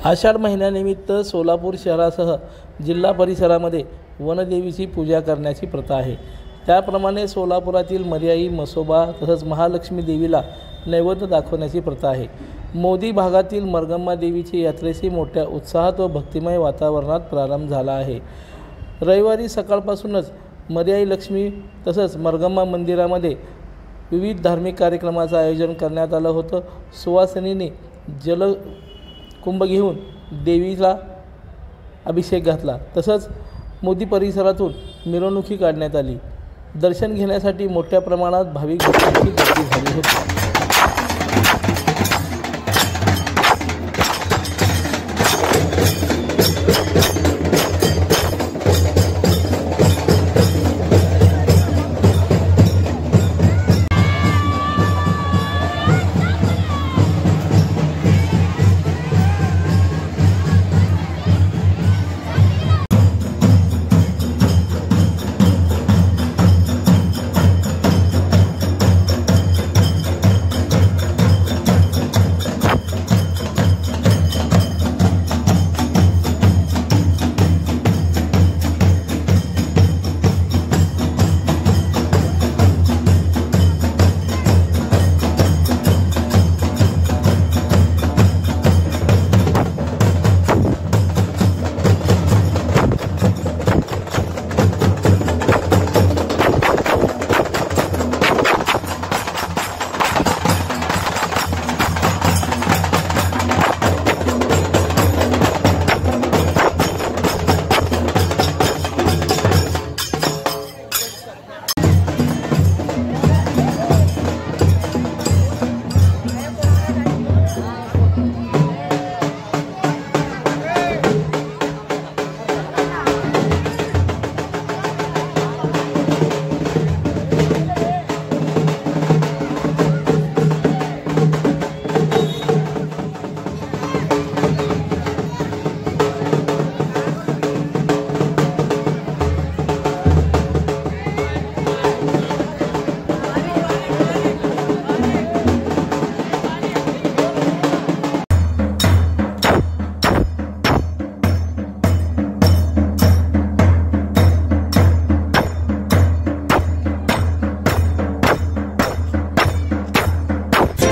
आषाढ महिन्यानिमित्त सोलापूर शहरासह जिल्हा परिसरामध्ये वनदेवीची पूजा करण्याची प्रथा आहे। त्याप्रमाणे सोलापुरातील मर्याई, मसोबा तसंच महालक्ष्मी देवीला नैवेद्य दाखवण्याची प्रथा आहे। मोदी भागातील मरगम्मा देवीची यात्रेची मोठ्या उत्साहात व भक्तिमय वातावरणात प्रारंभ झाला आहे। रविवारी सकाळपासूनच मर्याई लक्ष्मी तसंच मरगम्मा मंदिरामध्ये विविध धार्मिक कार्यक्रमाचं आयोजन करण्यात आलं होतं। सुवासिनींनी जलकुंभ घेऊन देवीला अभिषेक घातला। तसंच मोदी परिसरातून मिरवणुकी काढण्यात आली। दर्शन घेण्यासाठी मोठ्या प्रमाणात भाविक भक्तांची गर्दी झाली होती।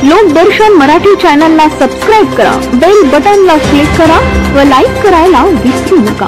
लोकदर्शन मराठी चॅनलला सबस्क्राइब करा, बेल बटनला क्लिक करा व लाईक करायला विसरू नका।